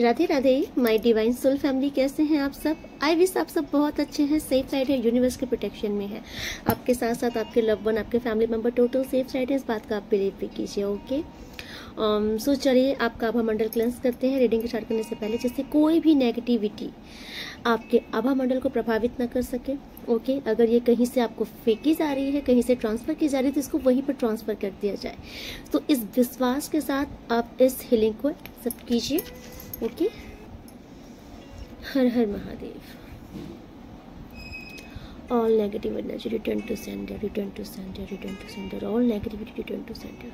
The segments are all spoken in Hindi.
Radhe Radhe my divine soul family, कैसे हैं आप सब। आई विश आप सब बहुत अच्छे हैं, सेफ साइड है, यूनिवर्स के प्रोटेक्शन में है। आपके साथ साथ आपके लव वन, आपके family member total safe side है, इस बात का आप बिलीव भी कीजिए। ओके सो चलिए आपका आभा मंडल क्लेंस करते हैं रीडिंग स्टार्ट करने से पहले, जिससे कोई भी नेगेटिविटी आपके आभा मंडल को प्रभावित न कर सके। ओके अगर ये कहीं से आपको फेंकी जा रही है, कहीं से ट्रांसफर की जा रही है, तो इसको वहीं पर ट्रांसफर कर दिया जाए। तो इस विश्वास के साथ आप इस हीलिंग को एक्सेप्ट कीजिए। ओके हर हर Mahadev. All negative energy return to sender, return to sender, return to sender. All negativity return to sender.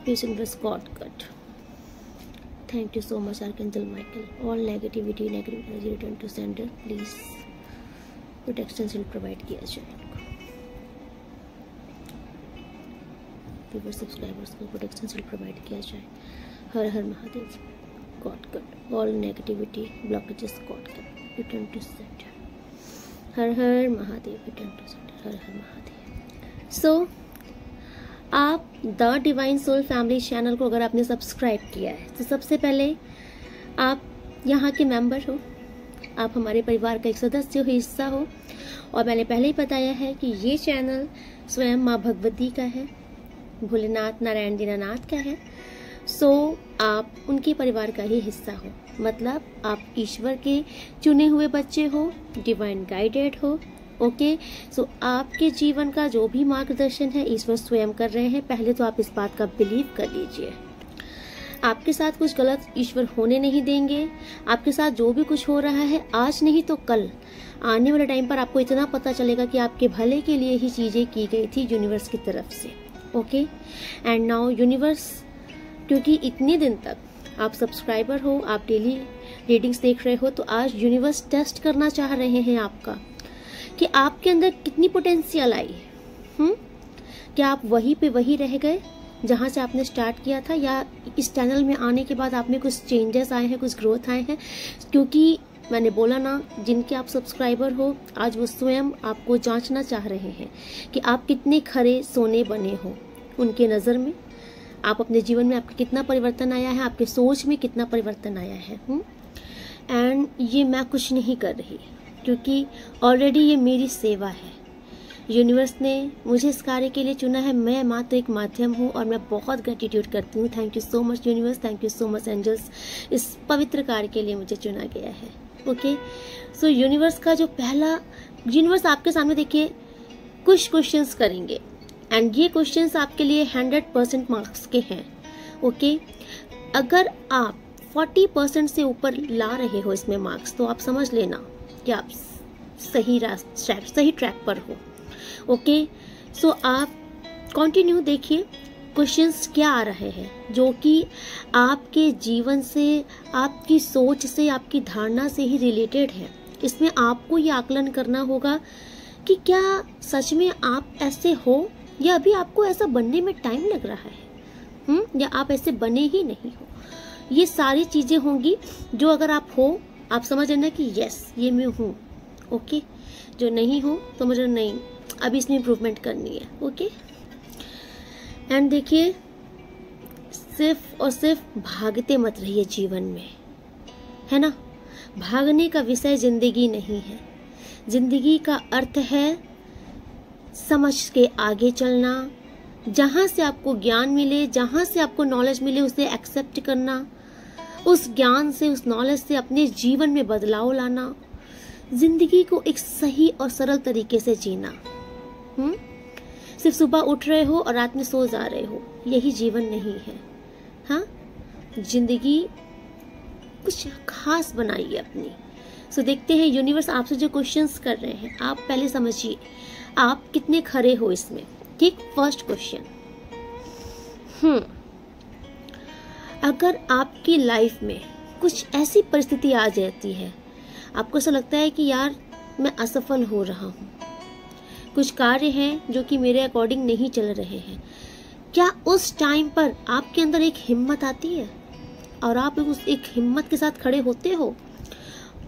Peace and rest, God cut. Thank you so much, Archangel Michael. All negativity, negative energy return to sender. Please, protection will provide किया जाए। Viewers, subscribers को protection will provide किया जाए। हर हर Mahadev. God cut. All negativity blockages, God cut. Return to sender. हर हर महादेव। Return to sender. हर हर महादेव। सो आप the divine soul family channel को अगर आपने सब्सक्राइब किया है तो सबसे पहले आप यहाँ के मेंबर हो, आप हमारे परिवार का एक सदस्य हो, हिस्सा हो। और मैंने पहले ही बताया है कि ये चैनल स्वयं माँ भगवती का है, भोलेनाथ नारायण दीनानाथ का है। सो आप उनके परिवार का ही हिस्सा हो, मतलब आप ईश्वर के चुने हुए बच्चे हो, डिवाइन गाइडेड हो। ओके सो आपके जीवन का जो भी मार्गदर्शन है ईश्वर स्वयं कर रहे हैं। पहले तो आप इस बात का बिलीव कर लीजिए। आपके साथ कुछ गलत ईश्वर होने नहीं देंगे। आपके साथ जो भी कुछ हो रहा है आज नहीं तो कल आने वाले टाइम पर आपको इतना पता चलेगा कि आपके भले के लिए ही चीजें की गई थी यूनिवर्स की तरफ से। ओके एंड नाउ यूनिवर्स, क्योंकि इतने दिन तक आप सब्सक्राइबर हो, आप डेली रीडिंग्स देख रहे हो, तो आज यूनिवर्स टेस्ट करना चाह रहे हैं आपका कि आपके अंदर कितनी पोटेंशियल आई। क्या आप वहीं पे वही रह गए जहां से आपने स्टार्ट किया था, या इस चैनल में आने के बाद आप में कुछ चेंजेस आए हैं, कुछ ग्रोथ आए हैं। क्योंकि मैंने बोला ना, जिनके आप सब्सक्राइबर हो आज वो स्वयं आपको जांचना चाह रहे हैं कि आप कितने खरे सोने बने हो उनके नज़र में। आप अपने जीवन में आपका कितना परिवर्तन आया है, आपके सोच में कितना परिवर्तन आया है। एंड ये मैं कुछ नहीं कर रही, क्योंकि ऑलरेडी ये मेरी सेवा है। यूनिवर्स ने मुझे इस कार्य के लिए चुना है। मैं मात्र एक माध्यम हूँ और मैं बहुत ग्रेटिट्यूड करती हूँ। Thank you so much universe, thank you so much angels, इस पवित्र कार्य के लिए मुझे चुना गया है। ओके सो यूनिवर्स का जो पहला, यूनिवर्स आपके सामने देखिए कुछ क्वेश्चंस करेंगे एंड ये क्वेश्चंस आपके लिए 100% मार्क्स के हैं। ओके अगर आप 40% से ऊपर ला रहे हो इसमें मार्क्स, तो आप समझ लेना कि आप सही ट्रैक पर हो। ओके सो आप कंटिन्यू देखिए क्वेश्चंस क्या आ रहे हैं जो कि आपके जीवन से, आपकी सोच से, आपकी धारणा से ही रिलेटेड है। इसमें आपको ये आकलन करना होगा कि क्या सच में आप ऐसे हो, या अभी आपको ऐसा बनने में टाइम लग रहा है, या आप ऐसे बने ही नहीं हो। ये सारी चीजें होंगी जो अगर आप हो, आप समझ लेना कि यस ये मैं हूँ। ओके जो नहीं हो समझ लेना नहीं, अभी इसमें इम्प्रूवमेंट करनी है। ओके एंड देखिए, सिर्फ और सिर्फ भागते मत रहिए जीवन में, है ना। भागने का विषय जिंदगी नहीं है। जिंदगी का अर्थ है समझ के आगे चलना। जहां से आपको ज्ञान मिले, जहां से आपको नॉलेज मिले, उसे एक्सेप्ट करना, उस ज्ञान से, उस नॉलेज से अपने जीवन में बदलाव लाना, जिंदगी को एक सही और सरल तरीके से जीना। सिर्फ सुबह उठ रहे हो और रात में सो जा रहे हो, यही जीवन नहीं है। हाँ जिंदगी कुछ खास बनाइए अपनी। सो देखते हैं यूनिवर्स आपसे जो क्वेश्चंस कर रहे हैं, आप पहले समझिए आप कितने खरे हो इसमें। ठीक, फर्स्ट क्वेश्चन, अगर आपकी लाइफ में कुछ ऐसी परिस्थिति आ जाती है, आपको ऐसा लगता है कि यार मैं असफल हो रहा हूँ, कुछ कार्य हैं जो कि मेरे अकॉर्डिंग नहीं चल रहे हैं, क्या उस टाइम पर आपके अंदर एक हिम्मत आती है और आप उस एक हिम्मत के साथ खड़े होते हो?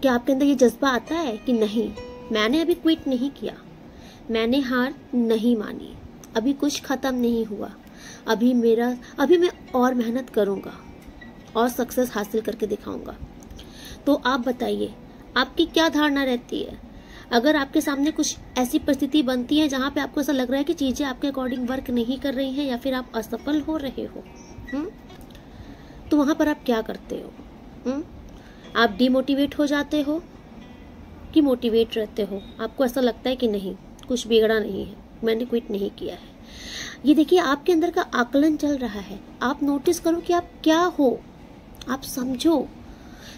क्या आपके अंदर ये जज्बा आता है कि नहीं, मैंने अभी क्विट नहीं किया, मैंने हार नहीं मानी, अभी कुछ खत्म नहीं हुआ, अभी मैं और मेहनत करूंगा। और सक्सेस हासिल करके दिखाऊंगा। तो आप बताइए आपकी क्या धारणा रहती है? अगर आपके सामने कुछ ऐसी परिस्थिति बनती है जहां पे आपको ऐसा लग रहा है कि चीजें आपके अकॉर्डिंग वर्क नहीं कर रही हैं या फिर आप असफल हो रहे हो, तो वहां पर आप क्या करते हो? आप डिमोटिवेट हो जाते हो कि मोटिवेट रहते हो? आपको ऐसा लगता है कि नहीं, कुछ बिगड़ा नहीं है, मैंने क्विट नहीं किया है। ये देखिए आपके अंदर का आकलन चल रहा है। आप नोटिस करो कि आप क्या हो, आप समझो।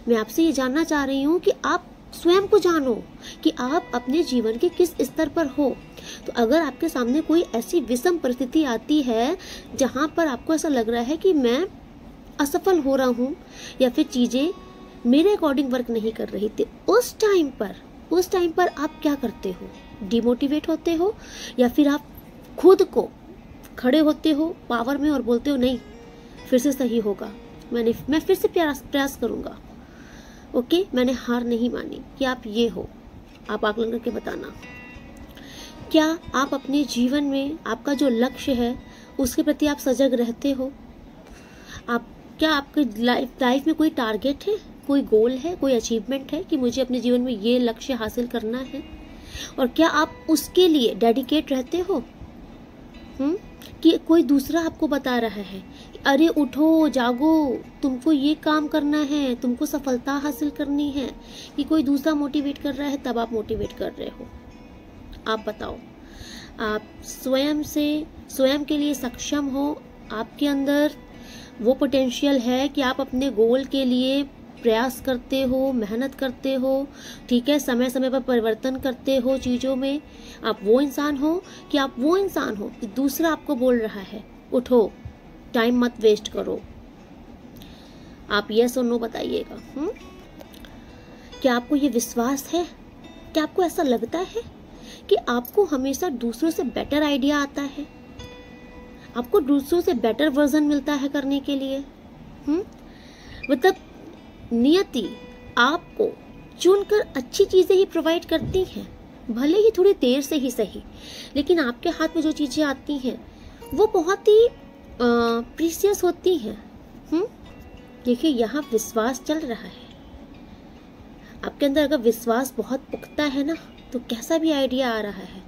मैं आपसे ये जानना चाह रही हूँ कि आप स्वयं को जानो कि आप अपने जीवन के किस स्तर पर हो। तो अगर आपके सामने कोई ऐसी विषम परिस्थिति आती है जहां पर आपको ऐसा लग रहा है कि मैं असफल हो रहा हूँ या फिर चीजें मेरे अकॉर्डिंग वर्क नहीं कर रही थी, उस टाइम पर आप क्या करते हो? डिमोटिवेट होते हो या फिर आप खुद को खड़े होते हो पावर में और बोलते हो नहीं, फिर से सही होगा, मैं फिर से प्रयास करूंगा। ओके, मैंने हार नहीं मानी। कि आप ये हो? आप आकलन करके बताना। क्या आप अपने जीवन में आपका जो लक्ष्य है उसके प्रति आप सजग रहते हो? क्या आपके लाइफ में कोई टारगेट है, कोई गोल है, कोई अचीवमेंट है कि मुझे अपने जीवन में ये लक्ष्य हासिल करना है? और क्या आप उसके लिए डेडिकेट रहते हो? कि कोई दूसरा आपको बता रहा है अरे उठो जागो, तुमको ये काम करना है, तुमको सफलता हासिल करनी है, कि कोई दूसरा मोटिवेट कर रहा है तब आप मोटिवेट कर रहे हो? आप बताओ। आप स्वयं के लिए सक्षम हो? आपके अंदर वो पोटेंशियल है कि आप अपने गोल के लिए प्रयास करते हो, मेहनत करते हो, ठीक है, समय समय पर परिवर्तन करते हो चीजों में? आप वो इंसान हो कि आप वो इंसान हो कि दूसरा आपको बोल रहा है उठो, टाइम मत वेस्ट करो? आप यस और नो बताइएगा। क्या आपको ये विश्वास है? क्या आपको ऐसा लगता है कि आपको हमेशा दूसरों से बेटर आइडिया आता है, आपको दूसरों से बेटर वर्जन मिलता है करने के लिए? मतलब नियति आपको चुनकर अच्छी चीजें ही प्रोवाइड करती हैं, भले ही थोड़ी देर से ही सही, लेकिन आपके हाथ में जो चीजें आती हैं वो बहुत ही प्रीशियस होती हैं। देखिए यहाँ विश्वास चल रहा है आपके अंदर। अगर विश्वास बहुत पुख्ता है ना, तो कैसा भी आइडिया आ रहा है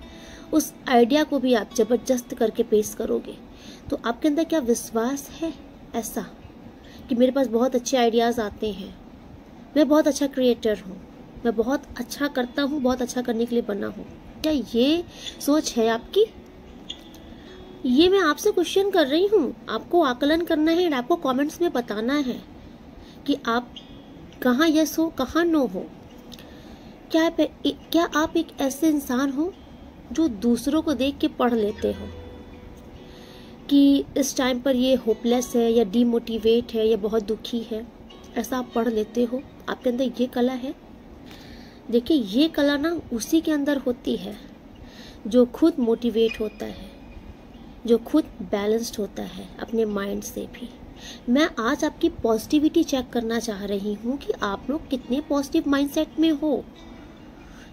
उस आइडिया को भी आप जबरदस्त करके पेश करोगे। तो आपके अंदर क्या विश्वास है ऐसा कि मेरे पास बहुत अच्छे आइडियाज आते हैं, मैं बहुत अच्छा क्रिएटर हूँ, मैं बहुत अच्छा करता हूँ, बहुत अच्छा करने के लिए बना हूँ? क्या ये सोच है आपकी? ये मैं आपसे क्वेश्चन कर रही हूँ, आपको आकलन करना है और आपको कमेंट्स में बताना है कि आप कहाँ यस हो, कहाँ नो हो। क्या आप एक ऐसे इंसान हो जो दूसरों को देख के पढ़ लेते हो कि इस टाइम पर ये होपलेस है या डीमोटिवेट है या बहुत दुखी है? ऐसा आप पढ़ लेते हो? आपके अंदर ये कला है? देखिए ये कला ना उसी के अंदर होती है जो खुद मोटिवेट होता है, जो खुद बैलेंस्ड होता है अपने माइंड से भी। मैं आज आपकी पॉजिटिविटी चेक करना चाह रही हूँ कि आप लोग कितने पॉजिटिव माइंडसेट में हो,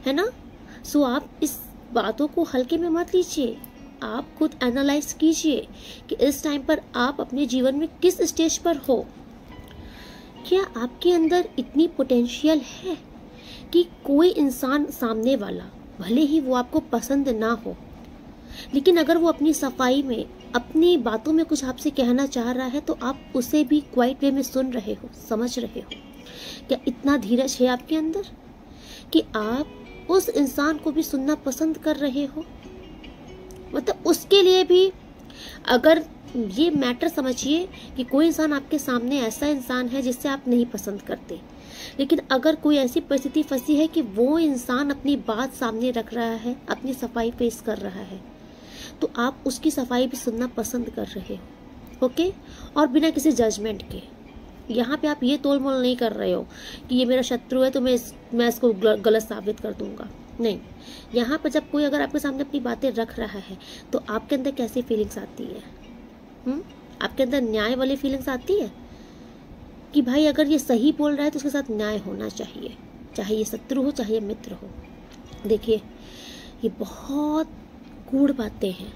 है ना? सो आप इस बातों को हल्के में मत लीजिए, आप खुद एनालाइज कीजिए कि इस टाइम पर आप अपने जीवन में किस स्टेज पर हो। क्या आपके अंदर इतनी पोटेंशियल है कि कोई इंसान सामने वाला, भले ही वो आपको पसंद ना हो, लेकिन अगर वो अपनी सफाई में, अपनी बातों में कुछ आपसे कहना चाह रहा है तो आप उसे भी क्वाइट वे में सुन रहे हो, समझ रहे हो? क्या इतना धीरज है आपके अंदर कि आप उस इंसान को भी सुनना पसंद कर रहे हो? मतलब उसके लिए भी, अगर ये मैटर समझिए कि कोई इंसान आपके सामने ऐसा इंसान है जिससे आप नहीं पसंद करते, लेकिन अगर कोई ऐसी परिस्थिति फंसी है कि वो इंसान अपनी बात सामने रख रहा है, अपनी सफाई पेश कर रहा है, तो आप उसकी सफाई भी सुनना पसंद कर रहे हो। ओके? और बिना किसी जजमेंट के। यहाँ पे आप ये तोल मोल नहीं कर रहे हो कि ये मेरा शत्रु है तो मैं इसको गलत साबित कर दूंगा। नहीं, यहाँ पर जब कोई अगर आपके सामने अपनी बातें रख रहा है तो आपके अंदर कैसी फीलिंग्स आती है? आपके अंदर न्याय वाली फीलिंग्स आती है कि भाई अगर ये सही बोल रहा है तो उसके साथ न्याय होना चाहिए, चाहे ये शत्रु हो चाहे ये मित्र हो। देखिए ये बहुत गूढ़ बातें हैं,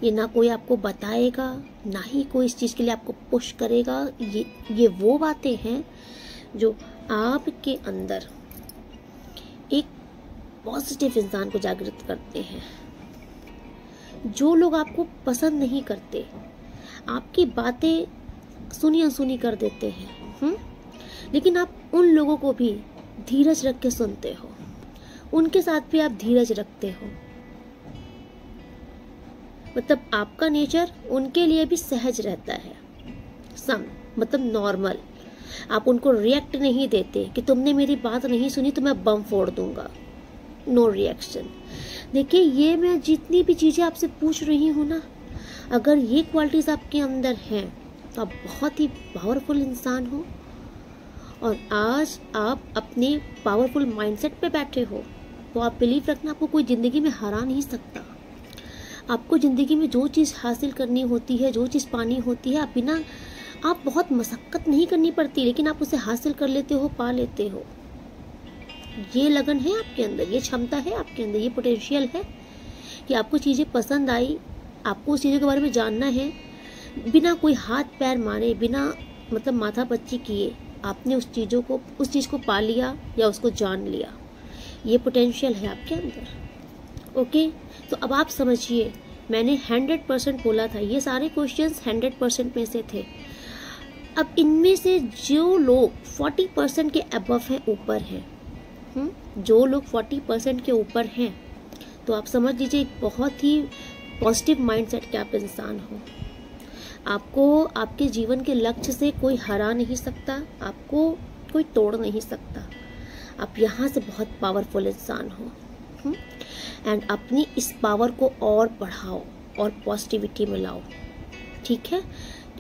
ये ना कोई आपको बताएगा, ना ही कोई इस चीज़ के लिए आपको पुश करेगा। ये वो बातें हैं जो आपके अंदर एक पॉजिटिव इंसान को जागृत करते हैं। जो लोग आपको पसंद नहीं करते, आपकी बातें सुनी अनसुनी कर देते हैं, लेकिन आप उन लोगों को भी धीरज रख के सुनते हो, उनके साथ भी आप धीरज रखते हो। मतलब आपका नेचर उनके लिए भी सहज रहता है, मतलब नॉर्मल। आप उनको रिएक्ट नहीं देते कि तुमने मेरी बात नहीं सुनी तो मैं बम फोड़ दूंगा। No reaction. देखिए, ये मैं जितनी भी चीज़ें आपसे पूछ रही हूँ ना, अगर ये क्वालिटीज़ आपके अंदर हैं तो आप बहुत ही पावरफुल इंसान हो। और आज आप अपने पावरफुल माइंडसेट पे बैठे हो तो आप बिलीव रखना, आपको कोई ज़िंदगी में हरा नहीं सकता। आपको ज़िंदगी में जो चीज़ हासिल करनी होती है, जो चीज़ पानी होती है, आप बहुत मशक्क़त नहीं करनी पड़ती, लेकिन आप उसे हासिल कर लेते हो, पा लेते हो। ये लगन है आपके अंदर, ये क्षमता है आपके अंदर, ये पोटेंशियल है कि आपको चीज़ें पसंद आई, आपको उस चीज़ों के बारे में जानना है, बिना कोई हाथ पैर मारे, बिना मतलब माथा पच्ची किए आपने उस चीज़ को पा लिया या उसको जान लिया। ये पोटेंशियल है आपके अंदर। ओके, तो अब आप समझिए, मैंने 100% बोला था, ये सारे क्वेश्चंस 100% में से थे। अब इनमें से जो लोग 40% के अबव हैं, ऊपर हैं, जो लोग 40% के ऊपर हैं, तो आप समझ लीजिए एक बहुत ही पॉजिटिव माइंडसेट के आप इंसान हो। आपको आपके जीवन के लक्ष्य से कोई हरा नहीं सकता, आपको कोई तोड़ नहीं सकता। आप यहाँ से बहुत पावरफुल इंसान हो। एंड अपनी इस पावर को और बढ़ाओ और पॉजिटिविटी में लाओ। ठीक है,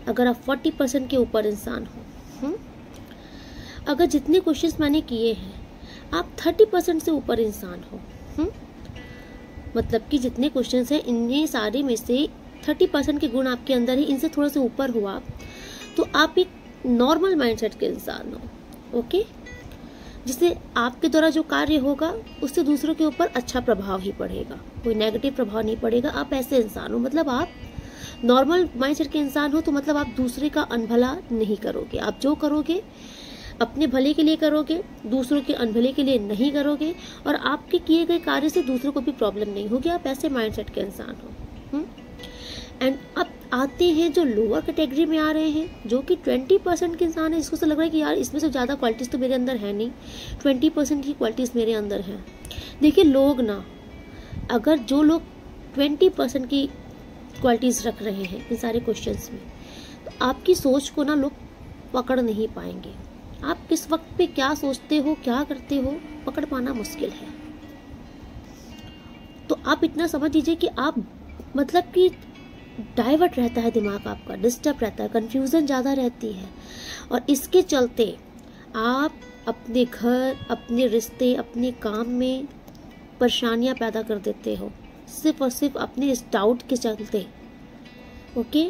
अगर आप 40% के ऊपर इंसान हो, अगर जितने क्वेश्चंस मैंने किए हैं आप 30% से ऊपर इंसान हो, मतलब कि जितने क्वेश्चंस हैं इनमें सारे में से 30% के गुण आपके अंदर ही, इनसे थोड़ा सा ऊपर हुआ तो आप एक नॉर्मल माइंडसेट के इंसान हो। ओके, जिससे आपके द्वारा जो कार्य होगा उससे दूसरों के ऊपर अच्छा प्रभाव ही पड़ेगा, कोई नेगेटिव प्रभाव नहीं पड़ेगा। आप ऐसे इंसान हो, मतलब आप नॉर्मल माइंडसेट के इंसान हो, तो मतलब आप दूसरे का अनभला नहीं करोगे। आप जो करोगे अपने भले के लिए करोगे, दूसरों के अनभले के लिए नहीं करोगे, और आपके किए गए कार्य से दूसरों को भी प्रॉब्लम नहीं होगी। आप ऐसे माइंडसेट के इंसान हो। एंड अब आते हैं जो लोअर कैटेगरी में आ रहे हैं, जो कि 20% के इंसान है, जिसको से लग रहा है कि यार इसमें से ज़्यादा क्वालिटीज़ तो मेरे अंदर है नहीं, 20% की क्वालिटीज़ मेरे अंदर हैं। देखिए लोग ना, अगर जो लोग 20% की क्वालिटीज़ रख रहे हैं इन सारे क्वेश्चंस में, तो आपकी सोच को ना लोग पकड़ नहीं पाएंगे। आप किस वक्त पे क्या सोचते हो, क्या करते हो, पकड़ पाना मुश्किल है। तो आप इतना समझ लीजिए कि आप मतलब कि डाइवर्ट रहता है दिमाग आपका, डिस्टर्ब रहता है, कंफ्यूजन ज़्यादा रहती है, और इसके चलते आप अपने घर, अपने रिश्ते, अपने काम में परेशानियां पैदा कर देते हो, सिर्फ और सिर्फ अपने इस डाउट के चलते। ओके,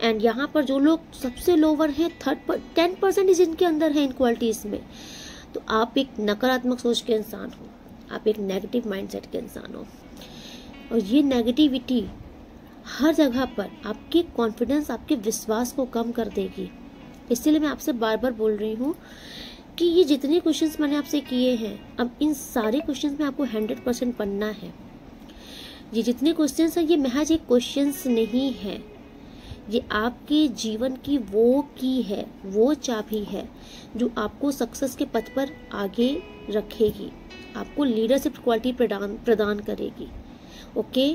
एंड यहाँ पर जो लोग सबसे लोअर हैं, 10% जिनके अंदर है इन क्वालिटीज़ में, तो आप एक नकारात्मक सोच के इंसान हो, आप एक नेगेटिव माइंडसेट के इंसान हो। और ये नेगेटिविटी हर जगह पर आपके कॉन्फिडेंस, आपके विश्वास को कम कर देगी। इसलिए मैं आपसे बार बार बोल रही हूँ कि ये जितने क्वेश्चंस मैंने आपसे किए हैं, अब इन सारे क्वेश्चंस में आपको 100% पढ़ना है। ये जितने क्वेश्चंस हैं, ये महज एक क्वेश्चंस नहीं है, ये आपके जीवन की वो की है, वो चाबी है जो आपको सक्सेस के पथ पर आगे रखेगी, आपको लीडरशिप क्वालिटी प्रदान करेगी। ओके,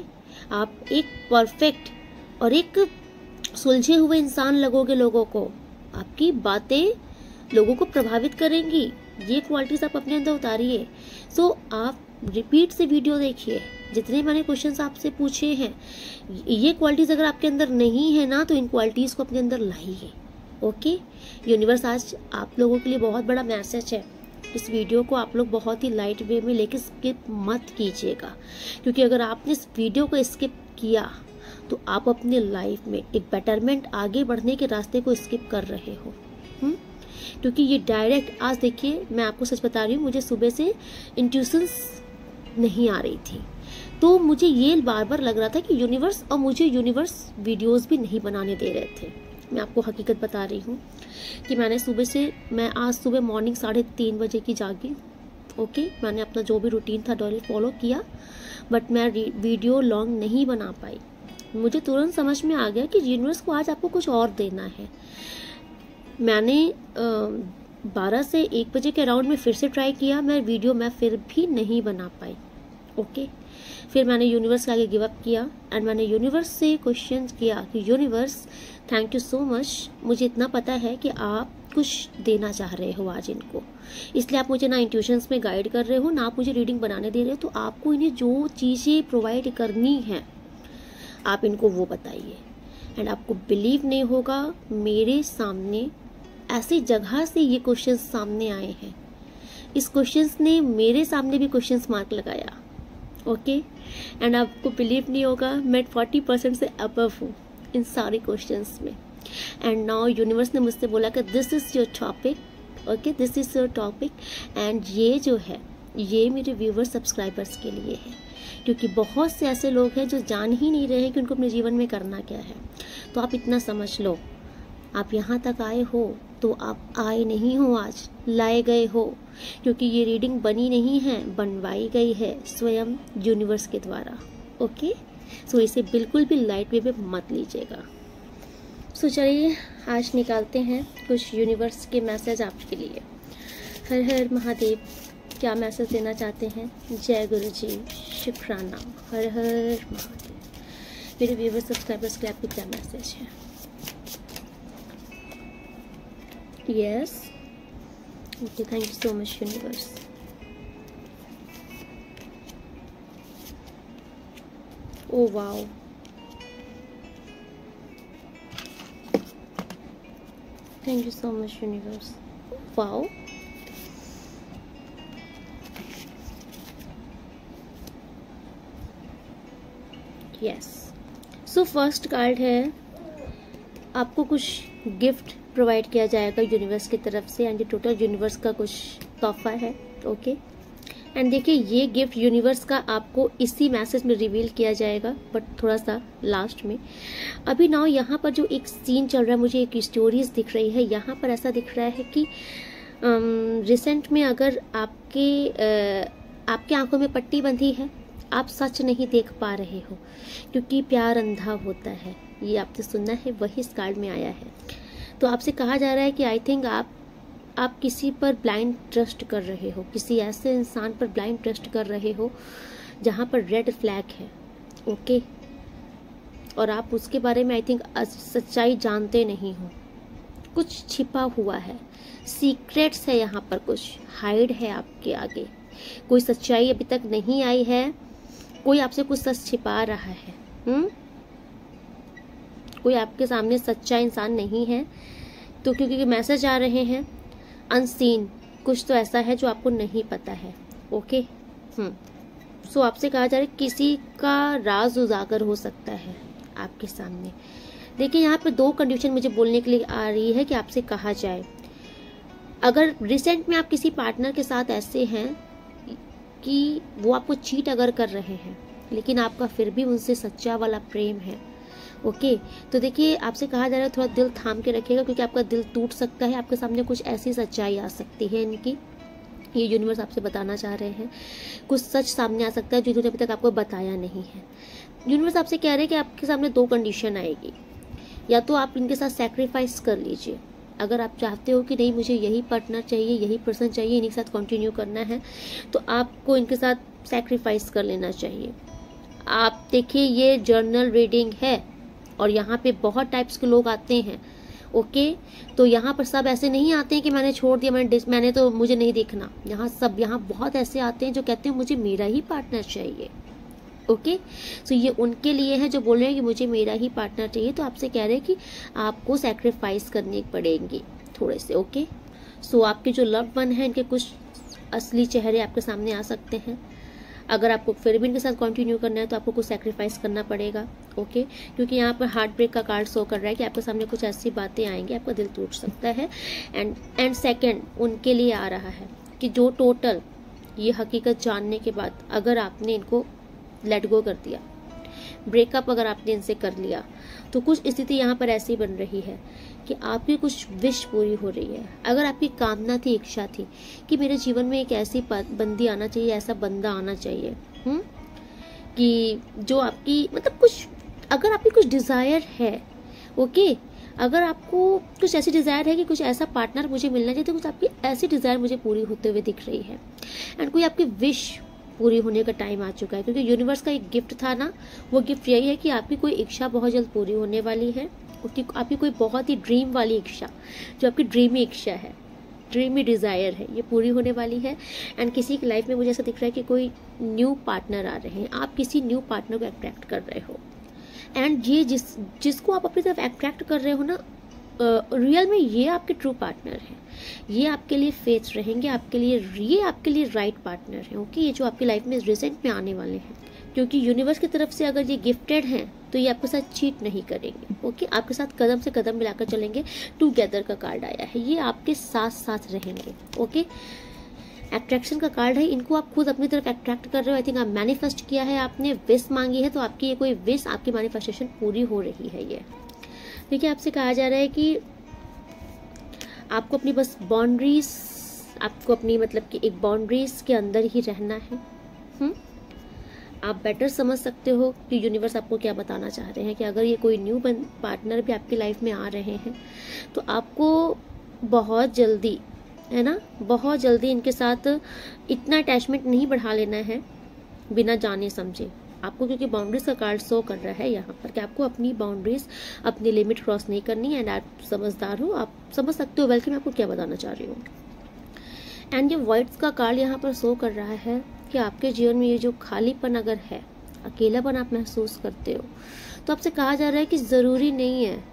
आप एक परफेक्ट और एक सुलझे हुए इंसान लगोगे लोगों को, आपकी बातें लोगों को प्रभावित करेंगी। ये क्वालिटीज आप अपने अंदर उतारिए। सो आप रिपीट से वीडियो देखिए, जितने मैंने क्वेश्चंस आपसे पूछे हैं, ये क्वालिटीज अगर आपके अंदर नहीं है ना, तो इन क्वालिटीज को अपने अंदर लाइए। ओके, यूनिवर्स आज आप लोगों के लिए बहुत बड़ा मैसेज है। इस वीडियो को आप लोग बहुत ही लाइट वे में लेके स्किप मत कीजिएगा, क्योंकि अगर आपने इस वीडियो को स्किप किया तो आप अपने लाइफ में एक बेटरमेंट, आगे बढ़ने के रास्ते को स्किप कर रहे हो। क्योंकि ये डायरेक्ट, आज देखिए मैं आपको सच बता रही हूँ, मुझे सुबह से इंट्यूशंस नहीं आ रही थी, तो मुझे ये बार बार लग रहा था कि यूनिवर्स, और मुझे यूनिवर्स वीडियोस भी नहीं बनाने दे रहे थे। मैं आपको हकीकत बता रही हूँ कि मैं आज सुबह मॉर्निंग 3:30 बजे की जागी। ओके, मैंने अपना जो भी रूटीन था डेली फॉलो किया, बट मैं वीडियो लॉन्ग नहीं बना पाई। मुझे तुरंत समझ में आ गया कि यूनिवर्स को आज आपको कुछ और देना है। मैंने 12 से 1 बजे के अराउंड में फिर से ट्राई किया, मैं फिर भी नहीं बना पाई। ओके, फिर मैंने यूनिवर्स के आगे गिव अप किया एंड मैंने यूनिवर्स से क्वेश्चन किया कि universe thank you so much, मुझे इतना पता है कि आप कुछ देना चाह रहे हो आज इनको, इसलिए आप मुझे ना इंट्यूशंस में गाइड कर रहे हो, ना आप मुझे रीडिंग बनाने दे रहे हो। तो आपको इन्हें जो चीज़ें प्रोवाइड करनी है आप इनको वो बताइए। एंड आपको बिलीव नहीं होगा, मेरे सामने ऐसी जगह से ये क्वेश्चंस सामने आए हैं, इस क्वेश्चंस ने मेरे सामने भी क्वेश्चंस मार्क लगाया। ओके, एंड आपको बिलीव नहीं होगा, मैं 40% से अबव हूँ इन सारे क्वेश्चंस में। एंड नाउ यूनिवर्स ने मुझसे बोला कि this is your topic, okay this is your topic, and ये जो है ये मेरे व्यूवर सब्सक्राइबर्स के लिए है, क्योंकि बहुत से ऐसे लोग हैं जो जान ही नहीं रहे हैं कि उनको अपने जीवन में करना क्या है। तो आप इतना समझ लो, आप यहाँ तक आए हो तो आप आए नहीं हो, आज लाए गए हो, क्योंकि ये रीडिंग बनी नहीं है, बनवाई गई है स्वयं यूनिवर्स के द्वारा। ओके, सो इसे बिल्कुल भी लाइट वे में मत लीजिएगा। सो चलिए आज निकालते हैं कुछ यूनिवर्स के मैसेज आपके लिए। हर हर महादेव, क्या मैसेज देना चाहते हैं? जय गुरु जी, शुक्राना, हर हर महादेव। मेरे व्यूअर्स सब्सक्राइबर्स के आपको क्या मैसेज है? Yes, okay, thank you so much universe. Oh wow, thank you so much universe. Wow, yes. So first card है, आपको कुछ गिफ्ट प्रोवाइड किया जाएगा यूनिवर्स की तरफ से, एंड ये टोटल यूनिवर्स का कुछ तोहफा है। ओके, एंड देखिए ये गिफ्ट यूनिवर्स का आपको इसी मैसेज में रिवील किया जाएगा, बट थोड़ा सा लास्ट में। अभी नाउ यहाँ पर जो एक सीन चल रहा है, मुझे एक स्टोरीज दिख रही है। यहाँ पर ऐसा दिख रहा है कि रिसेंट में अगर आपके आंखों में पट्टी बंधी है, आप सच नहीं देख पा रहे हो, क्योंकि प्यार अंधा होता है, ये आपने सुना है, वही इस कार्ड में आया है। तो आपसे कहा जा रहा है कि आई थिंक आप किसी पर ब्लाइंड ट्रस्ट कर रहे हो, किसी ऐसे इंसान पर ब्लाइंड ट्रस्ट कर रहे हो जहाँ पर रेड फ्लैग है। ओके, और आप उसके बारे में आई थिंक सच्चाई जानते नहीं हो, कुछ छिपा हुआ है, सीक्रेट्स है यहाँ पर, कुछ हाइड है आपके आगे, कोई सच्चाई अभी तक नहीं आई है, कोई आपसे कुछ सच छिपा रहा है। कोई आपके सामने सच्चा इंसान नहीं है। तो क्योंकि मैसेज आ रहे हैं अनसीन, कुछ तो ऐसा है जो आपको नहीं पता है। ओके, सो आपसे कहा जा रहा है किसी का राज उजागर हो सकता है आपके सामने। देखिए यहाँ पे 2 कंडीशन मुझे बोलने के लिए आ रही है कि आपसे कहा जाए, अगर रिसेंट में आप किसी पार्टनर के साथ ऐसे हैं कि वो आपको चीट अगर कर रहे हैं, लेकिन आपका फिर भी उनसे सच्चा वाला प्रेम है। ओके, तो देखिए आपसे कहा जा रहा है थोड़ा दिल थाम के रखिएगा, क्योंकि आपका दिल टूट सकता है, आपके सामने कुछ ऐसी सच्चाई आ सकती है इनकी, ये यूनिवर्स आपसे बताना चाह रहे हैं। कुछ सच सामने आ सकता है जो इन्होंने अभी तक आपको बताया नहीं है। यूनिवर्स आपसे कह रहे हैं कि आपके सामने 2 कंडीशन आएगी, या तो आप इनके साथ सैक्रिफाइस कर लीजिए, अगर आप चाहते हो कि नहीं मुझे यही पार्टनर चाहिए, यही पर्सन चाहिए, इन्हीं के साथ कंटिन्यू करना है, तो आपको इनके साथ सैक्रिफाइस कर लेना चाहिए। आप देखिए ये जर्नल रीडिंग है और यहाँ पे बहुत टाइप्स के लोग आते हैं। ओके, तो यहाँ पर सब ऐसे नहीं आते हैं कि मैंने छोड़ दिया, मैंने तो मुझे नहीं देखना। यहाँ बहुत ऐसे आते हैं जो कहते हैं मुझे मेरा ही पार्टनर चाहिए। ओके, सो ये उनके लिए है जो बोल रहे हैं कि मुझे मेरा ही पार्टनर चाहिए। तो आपसे कह रहे हैं कि आपको सैक्रिफाइस करने पड़ेंगे थोड़े से। ओके, सो आपके जो लव्ड वन है इनके कुछ असली चेहरे आपके सामने आ सकते हैं। अगर आपको फिर भी इनके साथ कंटिन्यू करना है तो आपको कुछ सैक्रिफाइस करना पड़ेगा। ओके, क्योंकि यहाँ पर हार्ट ब्रेक का कार्ड शो कर रहा है कि आपके सामने कुछ ऐसी बातें आएंगी, आपका दिल टूट सकता है। एंड सेकंड उनके लिए आ रहा है कि जो टोटल ये हकीकत जानने के बाद अगर आपने इनको लेट गो कर दिया, ब्रेकअप अगर आपने इनसे कर लिया, तो कुछ स्थिति यहाँ पर ऐसी बन रही है कि आपकी कुछ विश पूरी हो रही है। अगर आपकी कामना थी, इच्छा थी कि मेरे जीवन में एक ऐसी बंदी आना चाहिए, ऐसा बंदा आना चाहिए, कि जो आपकी मतलब कुछ, अगर आपकी कुछ डिजायर है, ओके, अगर आपको कुछ ऐसी डिजायर है कि कुछ ऐसा पार्टनर मुझे मिलना चाहिए, तो कुछ आपकी ऐसी डिजायर मुझे पूरी होते हुए दिख रही है, एंड कोई आपकी विश पूरी होने का टाइम आ चुका है। क्योंकि यूनिवर्स का एक गिफ्ट था ना, वो गिफ्ट यही है कि आपकी कोई इच्छा बहुत जल्द पूरी होने वाली है, आपकी कोई बहुत ही ड्रीम वाली इच्छा, जो आपकी ड्रीमी इच्छा है, ड्रीमी डिजायर है, ये पूरी होने वाली है। एंड किसी की लाइफ में मुझे ऐसा दिख रहा है कि कोई न्यू पार्टनर आ रहे हैं, आप किसी न्यू पार्टनर को अट्रैक्ट कर रहे हो, एंड ये जिसको आप अपनी तरफ अट्रैक्ट कर रहे हो ना, रियल में ये आपके ट्रू पार्टनर है, ये आपके लिए फेथ रहेंगे, आपके लिए ये आपके लिए राइट पार्टनर है, ओके। ये जो आपकी लाइफ में रिसेंट में आने वाले हैं, क्योंकि यूनिवर्स की तरफ से अगर ये गिफ्टेड हैं तो ये आपके साथ चीट नहीं करेंगे, ओके। आपके साथ कदम से कदम मिलाकर चलेंगे, टुगेदर का कार्ड आया है, ये आपके साथ साथ रहेंगे, ओके। अट्रैक्शन का कार्ड है, इनको आप खुद अपनी तरफ अट्रैक्ट कर रहे हो। आई थिंक आप मैनिफेस्ट किया है, आपने विश मांगी है, तो आपकी ये कोई विश, आपकी मैनिफेस्टेशन पूरी हो रही है। ये देखिए, आपसे कहा जा रहा है कि आपको अपनी बस बाउंड्रीज, आपको अपनी मतलब कि एक बाउंड्रीज के अंदर ही रहना है। आप बेटर समझ सकते हो कि यूनिवर्स आपको क्या बताना चाह रहे हैं, कि अगर ये कोई न्यू पार्टनर भी आपकी लाइफ में आ रहे हैं, तो आपको बहुत जल्दी, है ना, बहुत जल्दी इनके साथ इतना अटैचमेंट नहीं बढ़ा लेना है बिना जाने समझे आपको, क्योंकि बाउंड्रीज का कार्ड शो कर रहा है यहाँ पर कि आपको अपनी बाउंड्रीज, अपनी लिमिट क्रॉस नहीं करनी। एंड आप समझदार हो, आप समझ सकते हो वेल कि मैं आपको क्या बताना चाह रही हूँ। एंड ये वर्ड्स का कार्ड यहाँ पर शो कर रहा है कि आपके जीवन में ये जो खालीपन अगर है, अकेलापन आप महसूस करते हो, तो आपसे कहा जा रहा है कि ज़रूरी नहीं है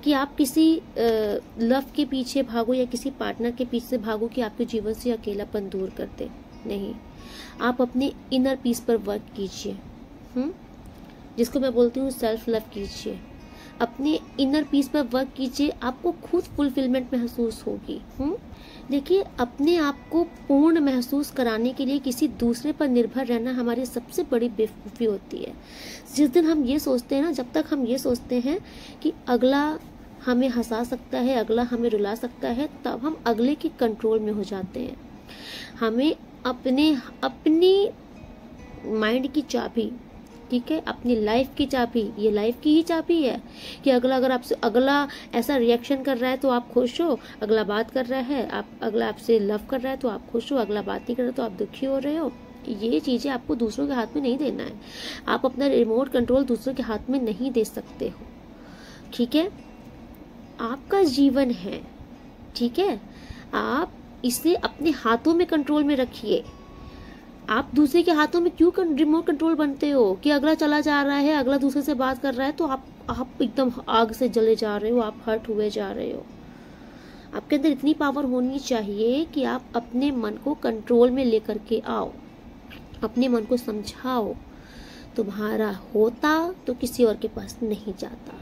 कि आप किसी लव के पीछे भागो या किसी पार्टनर के पीछे भागो कि आपके जीवन से अकेलापन दूर कर दे। नहीं, आप अपने इनर पीस पर वर्क कीजिए, जिसको मैं बोलती हूँ सेल्फ लव कीजिए, अपने इनर पीस पर वर्क कीजिए, आपको खुद फुलफिलमेंट महसूस होगी। देखिए, अपने आप को पूर्ण महसूस कराने के लिए किसी दूसरे पर निर्भर रहना हमारी सबसे बड़ी बेवकूफ़ी होती है। जिस दिन हम ये सोचते हैं ना, जब तक हम ये सोचते हैं कि अगला हमें हंसा सकता है, अगला हमें रुला सकता है, तब हम अगले के कंट्रोल में हो जाते हैं। हमें अपनी माइंड की चाबी, ठीक है, अपनी लाइफ की चाबी, ये लाइफ की ही चाबी है कि अगर आपसे अगला ऐसा रिएक्शन कर रहा है तो आप खुश हो, अगला बात कर रहा है, अगला आपसे लव कर रहा है तो आप खुश हो, अगला बात नहीं कर रहा तो आप दुखी हो रहे हो। ये चीज़ें आपको दूसरों के हाथ में नहीं देना है। आप अपना रिमोट कंट्रोल दूसरों के हाथ में नहीं दे सकते हो, ठीक है। आपका जीवन है, ठीक है, आप इसे अपने हाथों में कंट्रोल में रखिए। आप दूसरे के हाथों में क्यों रिमोट कंट्रोल बनते हो कि अगला चला जा रहा है, अगला दूसरे से बात कर रहा है तो आप एकदम आग से जले जा रहे हो, आप हर्ट हुए जा रहे हो। आपके अंदर इतनी पावर होनी चाहिए कि आप अपने मन को कंट्रोल में लेकर के आओ, अपने मन को समझाओ, तुम्हारा होता तो किसी और के पास नहीं जाता,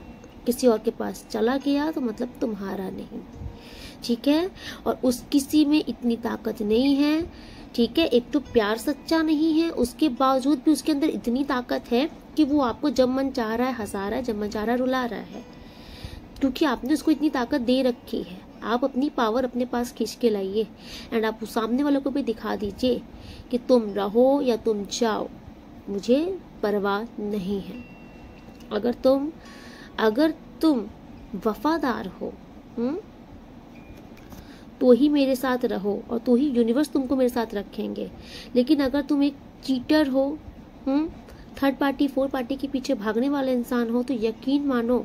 किसी और के पास चला गया तो मतलब तुम्हारा नहीं, ठीक है। और उस किसी में इतनी ताकत नहीं है, ठीक है। एक तो प्यार सच्चा नहीं है, उसके बावजूद भी उसके अंदर इतनी ताकत है कि वो आपको जब मन चाह रहा है हंसा रहा है, जब मन चाह रहा है रुला रहा है, क्योंकि आपने उसको इतनी ताकत दे रखी है। आप अपनी पावर अपने पास खींच के लाइए एंड आप सामने वालों को भी दिखा दीजिए कि तुम रहो या तुम जाओ, मुझे परवाह नहीं है। अगर तुम वफादार हो, तो ही मेरे साथ रहो और तो ही यूनिवर्स तुमको मेरे साथ रखेंगे। लेकिन अगर तुम एक चीटर हो, थर्ड पार्टी, फोर्थ पार्टी के पीछे भागने वाला इंसान हो, तो यकीन मानो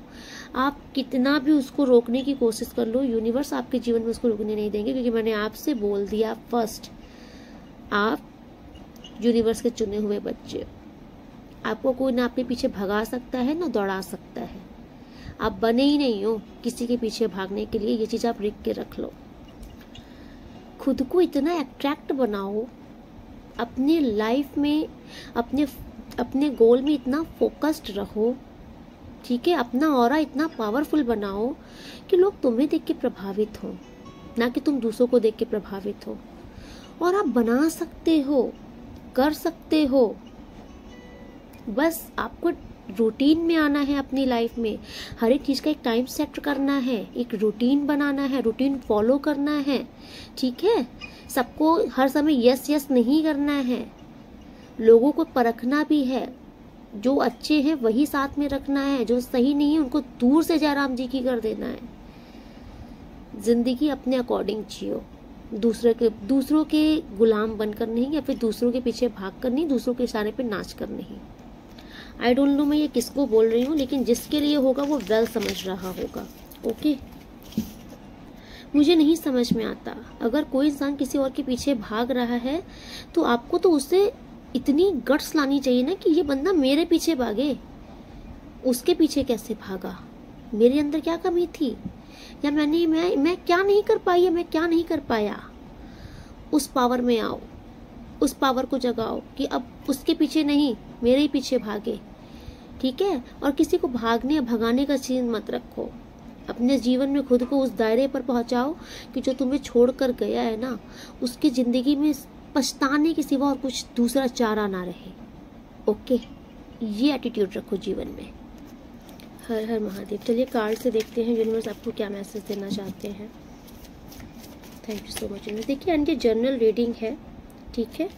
आप कितना भी उसको रोकने की कोशिश कर लो, यूनिवर्स आपके जीवन में उसको रोकने नहीं देंगे। क्योंकि मैंने आपसे बोल दिया फर्स्ट, आप यूनिवर्स के चुने हुए बच्चे, आपको कोई ना आपके पीछे भगा सकता है ना दौड़ा सकता है। आप बने ही नहीं हो किसी के पीछे भागने के लिए, ये चीज आप लिख के रख लो। खुद को इतना अट्रैक्ट बनाओ, अपने लाइफ में अपने गोल में इतना फोकस्ड रहो, ठीक है। अपना ऑरा इतना पावरफुल बनाओ कि लोग तुम्हें देख के प्रभावित हो, ना कि तुम दूसरों को देख के प्रभावित हो। और आप बना सकते हो, कर सकते हो, बस आपको रूटीन में आना है अपनी लाइफ में। हर एक चीज़ का एक टाइम सेट करना है, एक रूटीन बनाना है, रूटीन फॉलो करना है। ठीक है, सबको हर समय यस यस नहीं करना है, लोगों को परखना भी है। जो अच्छे हैं वही साथ में रखना है, जो सही नहीं है उनको दूर से जयराम जी की कर देना है। जिंदगी अपने अकॉर्डिंग जियो, दूसरों के गुलाम बनकर नहीं, या फिर दूसरों के पीछे भाग कर नहीं, दूसरों के इशारे पे नाच कर नहीं। आई डोंट नो मैं ये किसको बोल रही हूँ, लेकिन जिसके लिए होगा वो वेल समझ रहा होगा। ओके, मुझे नहीं समझ में आता, अगर कोई इंसान किसी और के पीछे भाग रहा है तो आपको तो उससे इतनी गट्स लानी चाहिए ना कि ये बंदा मेरे पीछे भागे। उसके पीछे कैसे भागा? मेरे अंदर क्या कमी थी, या मैं क्या नहीं कर पाई, या मैं क्या नहीं कर पाया? उस पावर में आओ, उस पावर को जगाओ कि अब उसके पीछे नहीं, मेरे ही पीछे भागे। ठीक है, और किसी को भागने या भगाने का चीज मत रखो। अपने जीवन में खुद को उस दायरे पर पहुंचाओ कि जो तुम्हें छोड़कर गया है ना, उसकी जिंदगी में पछताने के सिवा और कुछ दूसरा चारा ना रहे। ओके, ये एटीट्यूड रखो जीवन में। हर हर महादेव। चलिए कार्ड से देखते हैं यूनिवर्स आपको क्या मैसेज देना चाहते हैं। Thank you so much universe. देखिए ये जनरल रीडिंग है, ठीक है,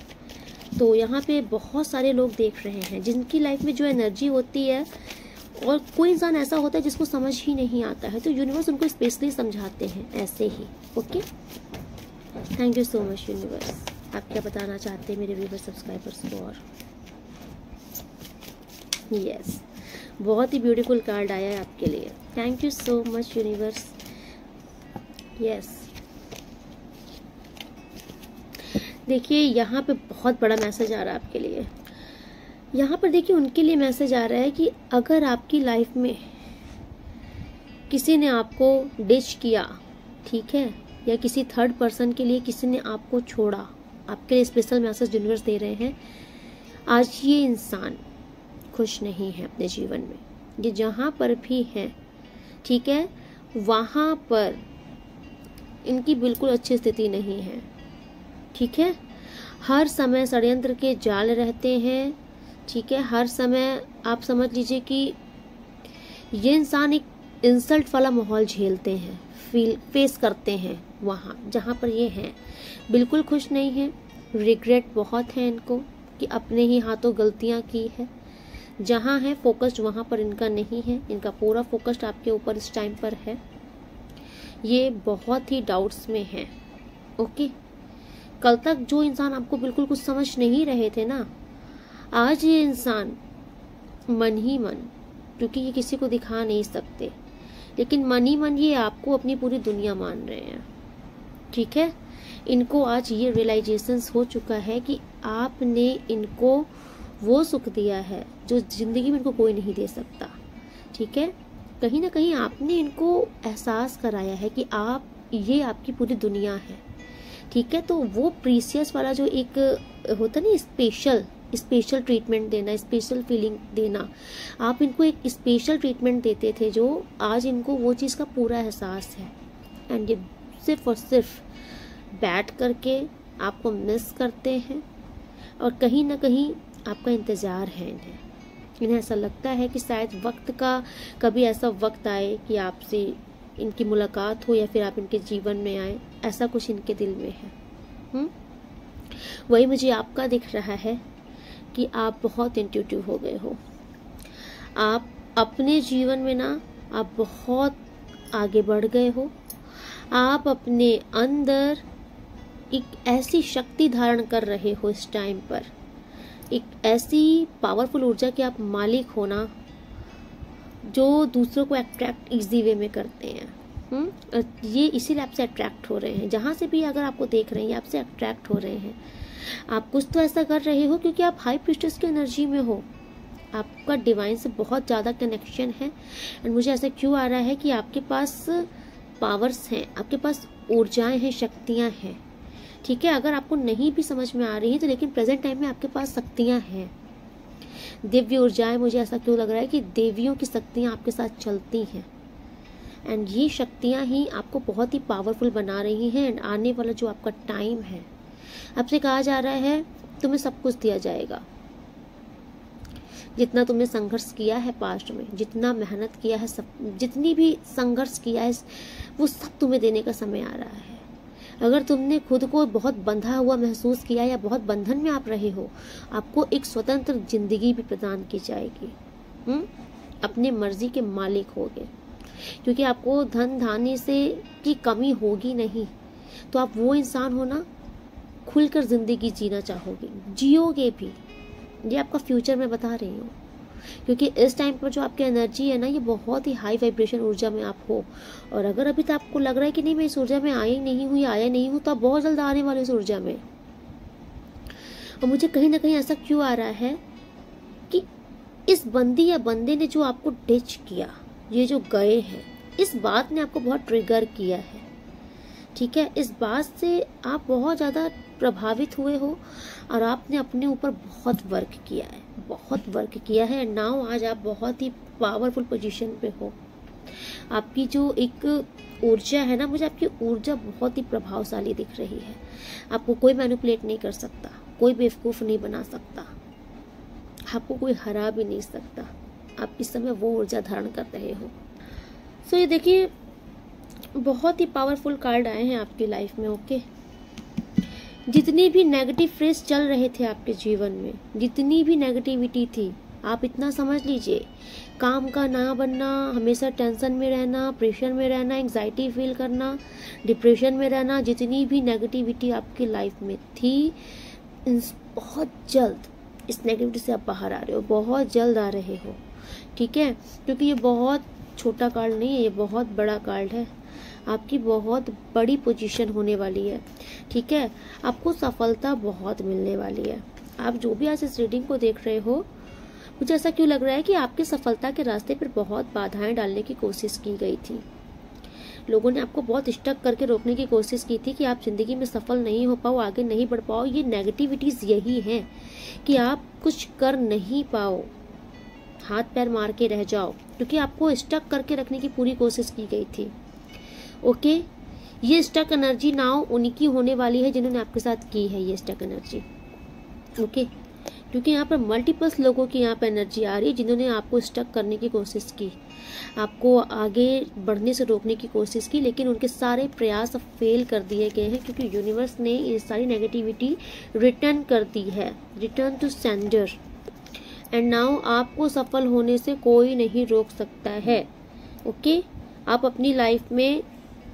तो यहाँ पे बहुत सारे लोग देख रहे हैं जिनकी लाइफ में जो एनर्जी होती है, और कोई इंसान ऐसा होता है जिसको समझ ही नहीं आता है, तो यूनिवर्स उनको स्पेशली समझाते हैं ऐसे ही। Okay, thank you so much universe. आप क्या बताना चाहते हैं मेरे व्यूअर सब्सक्राइबर्स को? और यस, बहुत ही ब्यूटीफुल कार्ड आया है आपके लिए। Thank you so much universe. Yes, देखिए यहाँ पे बहुत बड़ा मैसेज आ रहा है आपके लिए। यहाँ पर देखिए उनके लिए मैसेज आ रहा है कि अगर आपकी लाइफ में किसी ने आपको डिच किया, ठीक है, या किसी थर्ड पर्सन के लिए किसी ने आपको छोड़ा, आपके लिए स्पेशल मैसेज यूनिवर्स दे रहे हैं। आज ये इंसान खुश नहीं है अपने जीवन में, ये जहाँ पर भी है, ठीक है, वहाँ पर इनकी बिल्कुल अच्छी स्थिति नहीं है। ठीक है, हर समय षड्यंत्र के जाल रहते हैं। ठीक है, हर समय आप समझ लीजिए कि ये इंसान एक इंसल्ट वाला माहौल झेलते हैं, फेस करते हैं। वहाँ जहाँ पर ये हैं बिल्कुल खुश नहीं है, रिग्रेट बहुत है इनको कि अपने ही हाथों गलतियाँ की है। जहाँ है फोकस्ड वहाँ पर इनका नहीं है, इनका पूरा फोकस्ड आपके ऊपर इस टाइम पर है। ये बहुत ही डाउट्स में है। ओके, कल तक जो इंसान आपको बिल्कुल कुछ समझ नहीं रहे थे ना, आज ये इंसान मन ही मन, क्योंकि ये किसी को दिखा नहीं सकते, लेकिन मन ही मन ये आपको अपनी पूरी दुनिया मान रहे हैं। ठीक है, इनको आज ये रियलाइजेशंस हो चुका है कि आपने इनको वो सुख दिया है जो जिंदगी में इनको कोई नहीं दे सकता। ठीक है, कहीं ना कहीं आपने इनको एहसास कराया है कि आप, ये आपकी पूरी दुनिया है। ठीक है, तो वो प्रीसियस वाला जो एक होता नहीं, स्पेशल ट्रीटमेंट देना, स्पेशल फीलिंग देना, आप इनको एक स्पेशल ट्रीटमेंट देते थे, जो आज इनको वो चीज़ का पूरा एहसास है। एंड ये सिर्फ और सिर्फ बैठ करके आपको मिस करते हैं, और कहीं ना कहीं आपका इंतज़ार है इन्हें ऐसा लगता है कि शायद वक्त का कभी ऐसा वक्त आए कि आपसे इनकी मुलाकात हो, या फिर आप इनके जीवन में आए, ऐसा कुछ इनके दिल में है। वही मुझे आपका दिख रहा है कि आप बहुत इंट्यूटिव हो गए हो। आप अपने जीवन में ना, आप बहुत आगे बढ़ गए हो। आप अपने अंदर एक ऐसी शक्ति धारण कर रहे हो इस टाइम पर, एक ऐसी पावरफुल ऊर्जा के आप मालिक हो ना, जो दूसरों को अट्रैक्ट इजी वे में करते हैं। ये इसीलिए आपसे अट्रैक्ट हो रहे हैं। जहाँ से भी अगर आपको देख रहे हैं, आपसे अट्रैक्ट हो रहे हैं। आप कुछ तो ऐसा कर रहे हो क्योंकि आप हाई प्रीस्टेस की एनर्जी में हो, आपका डिवाइन से बहुत ज़्यादा कनेक्शन है। एंड मुझे ऐसा क्यों आ रहा है कि आपके पास पावर्स हैं, आपके पास ऊर्जाएं हैं, शक्तियाँ हैं। ठीक है, अगर आपको नहीं भी समझ में आ रही है तो लेकिन प्रेजेंट टाइम में आपके पास शक्तियाँ हैं, दिव्य ऊर्जाएं। मुझे ऐसा क्यों लग रहा है कि देवियों की शक्तियाँ आपके साथ चलती हैं, एंड ये शक्तियाँ ही आपको बहुत ही पावरफुल बना रही हैं। एंड आने वाला जो आपका टाइम है, आपसे कहा जा रहा है तुम्हें सब कुछ दिया जाएगा। जितना तुमने संघर्ष किया है पास्ट में, जितना मेहनत किया है, सब जितनी भी संघर्ष किया है वो सब तुम्हें देने का समय आ रहा है। अगर तुमने खुद को बहुत बंधा हुआ महसूस किया या बहुत बंधन में आप रहे हो, आपको एक स्वतंत्र जिंदगी भी प्रदान की जाएगी। अपने मर्जी के मालिक होगे, क्योंकि आपको धन धान्य से की कमी होगी नहीं। तो आप वो इंसान हो ना, खुलकर जिंदगी जीना चाहोगे, जियोगे भी। ये आपका फ्यूचर मैं बता रही हूँ, क्योंकि इस टाइम पर जो आपकी एनर्जी है ना, ये बहुत ही हाई वाइब्रेशन ऊर्जा में आप हो। और अगर अभी तक आपको लग रहा है कि नहीं मैं इस ऊर्जा में आया नहीं हूँ, तो आप बहुत जल्द आने वाले इस ऊर्जा में। और मुझे कहीं ना कहीं ऐसा क्यों आ रहा है कि इस बंदी या बंदे ने जो आपको डिच किया, ये जो गए हैं, इस बात ने आपको बहुत ट्रिगर किया है। ठीक है, इस बात से आप बहुत ज़्यादा प्रभावित हुए हो और आपने अपने ऊपर बहुत वर्क किया है। एंड नाउ आज आप बहुत ही पावरफुल पोजीशन पे हो। आपकी जो एक ऊर्जा है ना, मुझे आपकी ऊर्जा बहुत ही प्रभावशाली दिख रही है। आपको कोई मैनिपुलेट नहीं कर सकता, कोई बेवकूफ़ नहीं बना सकता, आपको कोई हरा भी नहीं सकता। आप इस समय वो ऊर्जा धारण कर रहे हो। सो ये देखिए, बहुत ही पावरफुल कार्ड आए हैं आपकी लाइफ में। ओके, जितनी भी नेगेटिव फ्रेज चल रहे थे आपके जीवन में, जितनी भी नेगेटिविटी थी, आप इतना समझ लीजिए, काम का ना बनना, हमेशा टेंशन में रहना, प्रेशर में रहना, एंग्जाइटी फील करना, डिप्रेशन में रहना, जितनी भी नेगेटिविटी आपकी लाइफ में थी, बहुत जल्द इस नेगेटिविटी से आप बाहर आ रहे हो, बहुत जल्द आ रहे हो। ठीक है, क्योंकि ये बहुत छोटा कार्ड नहीं है, ये बहुत बड़ा कार्ड है। आपकी बहुत बड़ी पोजीशन होने वाली है। ठीक है, आपको सफलता बहुत मिलने वाली है। आप जो भी आज इस रीडिंग को देख रहे हो, मुझे ऐसा क्यों लग रहा है कि आपकी सफलता के रास्ते पर बहुत बाधाएं डालने की कोशिश की गई थी। लोगों ने आपको बहुत स्टक करके रोकने की कोशिश की थी कि आप जिंदगी में सफल नहीं हो पाओ, आगे नहीं बढ़ पाओ। ये नेगेटिविटीज यही है कि आप कुछ कर नहीं पाओ, हाथ पैर मार के रह जाओ, क्योंकि आपको स्टक करके रखने की पूरी कोशिश की गई थी। ओके, ये स्टक एनर्जी नाउ उनकी होने वाली है जिन्होंने आपके साथ की है ये स्टक एनर्जी। ओके, क्योंकि यहाँ पर मल्टीपल्स लोगों की यहाँ पर एनर्जी आ रही है जिन्होंने आपको स्टक करने की कोशिश की, आपको आगे बढ़ने से रोकने की कोशिश की, लेकिन उनके सारे प्रयास फेल कर दिए गए हैं, क्योंकि यूनिवर्स ने ये सारी नेगेटिविटी रिटर्न कर दी है, return to sender. And now आपको सफल होने से कोई नहीं रोक सकता है। ओके, आप अपनी लाइफ में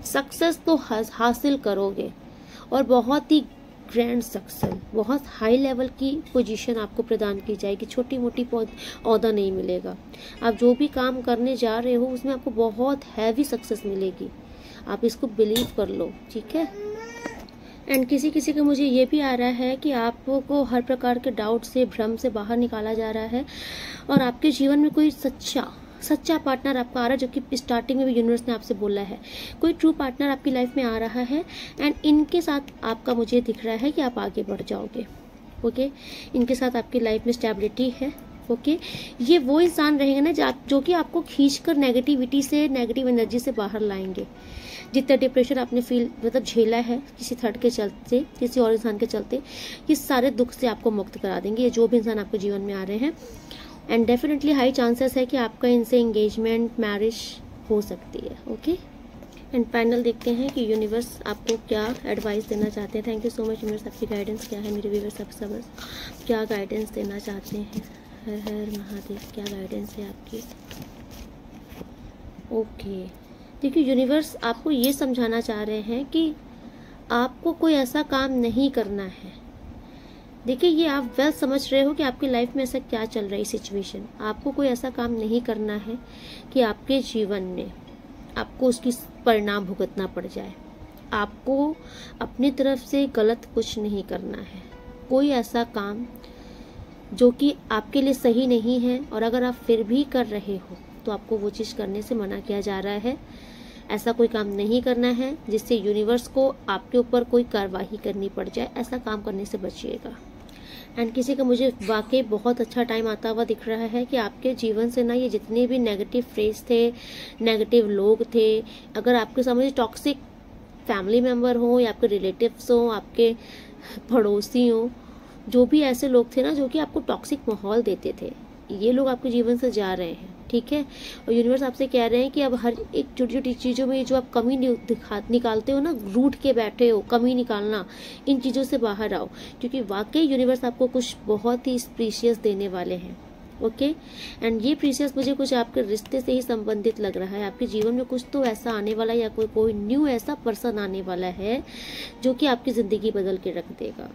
सक्सेस तो हासिल करोगे, और बहुत ही ग्रैंड सक्सेस, बहुत हाई लेवल की पोजीशन आपको प्रदान की जाएगी। छोटी मोटी ओहदा नहीं मिलेगा। आप जो भी काम करने जा रहे हो उसमें आपको बहुत हैवी सक्सेस मिलेगी, आप इसको बिलीव कर लो। ठीक है, एंड किसी को मुझे ये भी आ रहा है कि आपको हर प्रकार के डाउट से, भ्रम से बाहर निकाला जा रहा है, और आपके जीवन में कोई सच्चा पार्टनर आपका आ रहा है, जो कि स्टार्टिंग में भी यूनिवर्स ने आपसे बोला है। कोई ट्रू पार्टनर आपकी लाइफ में आ रहा है, एंड इनके साथ आपका मुझे दिख रहा है कि आप आगे बढ़ जाओगे। ओके, इनके साथ आपकी लाइफ में स्टेबिलिटी है। ओके, ये वो इंसान रहेंगे ना जो कि आपको खींचकर नेगेटिविटी से, नेगेटिव एनर्जी से बाहर लाएंगे। जितना डिप्रेशन आपने झेला है किसी थर्ड के चलते, किसी और इंसान के चलते, ये सारे दुख से आपको मुक्त करा देंगे ये जो भी इंसान आपके जीवन में आ रहे हैं। एंड डेफिनेटली हाई चांसेस है कि आपका इनसे एंगेजमेंट, मैरिज हो सकती है। ओके, एंड फाइनल देखते हैं कि यूनिवर्स आपको क्या एडवाइस देना चाहते हैं। Thank you so much universe, आपकी गाइडेंस क्या है मेरे व्यूअर्स सब्सक्राइबर्स, क्या गाइडेंस देना चाहते हैं। हर हर महादेव, क्या गाइडेंस है आपकी। ओके, देखिए यूनिवर्स आपको ये समझाना चाह रहे हैं कि आपको कोई ऐसा काम नहीं करना है। देखिए, ये आप वेल समझ रहे हो कि आपकी लाइफ में ऐसा क्या चल रही सिचुएशन। आपको कोई ऐसा काम नहीं करना है कि आपके जीवन में आपको उसकी परिणाम भुगतना पड़ जाए। आपको अपनी तरफ से गलत कुछ नहीं करना है, कोई ऐसा काम जो कि आपके लिए सही नहीं है, और अगर आप फिर भी कर रहे हो तो आपको वो चीज़ करने से मना किया जा रहा है। ऐसा कोई काम नहीं करना है जिससे यूनिवर्स को आपके ऊपर कोई कार्रवाई करनी पड़ जाए। ऐसा काम करने से बचिएगा। एंड किसी का मुझे वाकई बहुत अच्छा टाइम आता हुआ दिख रहा है कि आपके जीवन से ना ये जितने भी नेगेटिव फ्रेज थे, नेगेटिव लोग थे, अगर आपके सामने टॉक्सिक फैमिली मेम्बर हो या आपके रिलेटिव्स हो, आपके पड़ोसी हो, जो भी ऐसे लोग थे ना जो कि आपको टॉक्सिक माहौल देते थे, ये लोग आपके जीवन से जा रहे हैं, ठीक है। और यूनिवर्स आपसे कह रहे हैं कि अब हर एक छोटी छोटी चीज़ों में जो आप कमी निकालते हो ना, रूठ के बैठे हो, कमी निकालना, इन चीज़ों से बाहर आओ, क्योंकि वाकई यूनिवर्स आपको कुछ बहुत ही प्रीशियस देने वाले हैं। ओके एंड ये प्रीशियस मुझे कुछ आपके रिश्ते से ही संबंधित लग रहा है। आपके जीवन में कुछ तो ऐसा आने वाला है, या कोई न्यू ऐसा पर्सन आने वाला है जो कि आपकी ज़िंदगी बदल के रख देगा।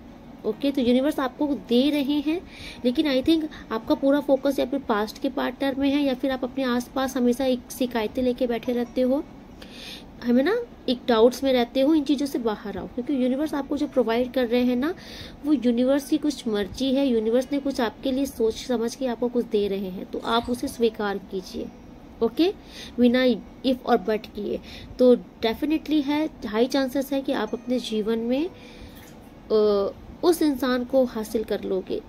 ओके तो यूनिवर्स आपको दे रहे हैं, लेकिन आई थिंक आपका पूरा फोकस या फिर पास्ट के पार्टनर में है, या फिर आप अपने आसपास हमेशा एक शिकायतें लेके बैठे रहते हो, हमें ना एक डाउट्स में रहते हो। इन चीज़ों से बाहर आओ, क्योंकि यूनिवर्स आपको जो प्रोवाइड कर रहे हैं ना, वो यूनिवर्स की कुछ मर्जी है। यूनिवर्स ने कुछ आपके लिए सोच समझ के आपको कुछ दे रहे हैं, तो आप उसे स्वीकार कीजिए। ओके बिना इफ और बट किए। तो डेफिनेटली है, हाई चांसेस है कि आप अपने जीवन में उस इंसान को हासिल कर लोगे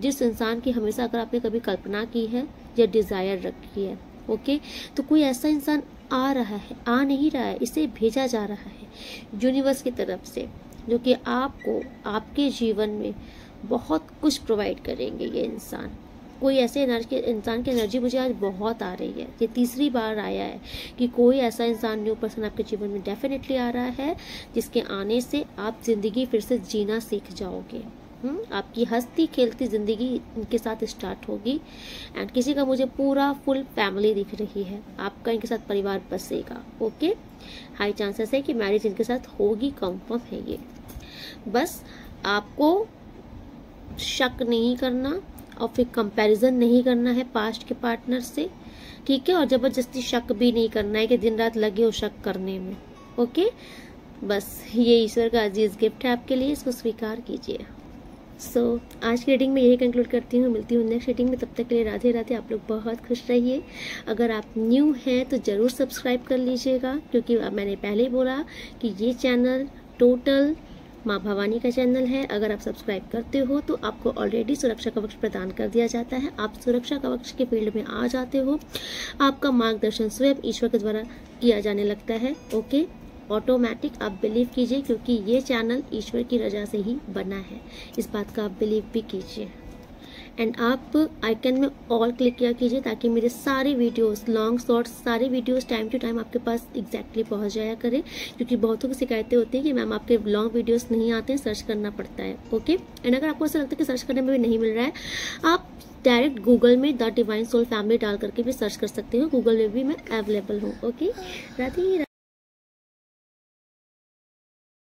जिस इंसान की हमेशा अगर आपने कभी कल्पना की है या डिजायर रखी है। ओके तो कोई ऐसा इंसान आ रहा है, आ नहीं रहा है, इसे भेजा जा रहा है यूनिवर्स की तरफ से, जो कि आपको आपके जीवन में बहुत कुछ प्रोवाइड करेंगे। ये इंसान, कोई ऐसे इंसान की एनर्जी मुझे आज बहुत आ रही है। ये तीसरी बार आया है कि कोई ऐसा इंसान, न्यू पर्सन आपके जीवन में डेफिनेटली आ रहा है, जिसके आने से आप जिंदगी फिर से जीना सीख जाओगे। आपकी हंसती खेलती जिंदगी इनके साथ स्टार्ट होगी। एंड किसी का मुझे पूरा फुल फैमिली दिख रही है, आपका इनके साथ परिवार बसेगा। ओके हाई चांसेस है कि मैरिज इनके साथ होगी, कंफर्म है ये। बस आपको शक नहीं करना और फिर कंपैरिजन नहीं करना है पास्ट के पार्टनर से, ठीक है। और जबरदस्ती शक भी नहीं करना है कि दिन रात लगे हो शक करने में। ओके बस ये ईश्वर का अजीज गिफ्ट है आपके लिए, इसको स्वीकार कीजिए। आज की रीडिंग में यही कंक्लूड करती हूँ। मिलती हूँ नेक्स्ट रीडिंग में, तब तक के लिए राधे राधे। आप लोग बहुत खुश रहिए। अगर आप न्यू हैं तो ज़रूर सब्सक्राइब कर लीजिएगा, क्योंकि मैंने पहले ही बोला कि ये चैनल टोटल माँ भवानी का चैनल है। अगर आप सब्सक्राइब करते हो तो आपको ऑलरेडी सुरक्षा कवच प्रदान कर दिया जाता है। आप सुरक्षा कवच के फील्ड में आ जाते हो, आपका मार्गदर्शन स्वयं ईश्वर के द्वारा किया जाने लगता है। ओके ऑटोमेटिक आप बिलीव कीजिए, क्योंकि ये चैनल ईश्वर की रजा से ही बना है, इस बात का आप बिलीव भी कीजिए। एंड आप आइकन में ऑल क्लिक किया कीजिए, ताकि मेरे सारे वीडियोस, लॉन्ग शॉर्ट्स, सारे वीडियोस टाइम टू टाइम आपके पास एग्जैक्टली पहुंच जाया करें। क्योंकि बहुतों की शिकायतें होती हैं कि मैम आपके लॉन्ग वीडियोस नहीं आते हैं, सर्च करना पड़ता है। ओके एंड अगर आपको ऐसा लगता है कि सर्च करने में भी नहीं मिल रहा है, आप डायरेक्ट गूगल में द डिवाइन सोल फैमिली डाल करके भी सर्च कर सकते हो। गूगल में भी मैं अवेलेबल हूँ। ओके राधे।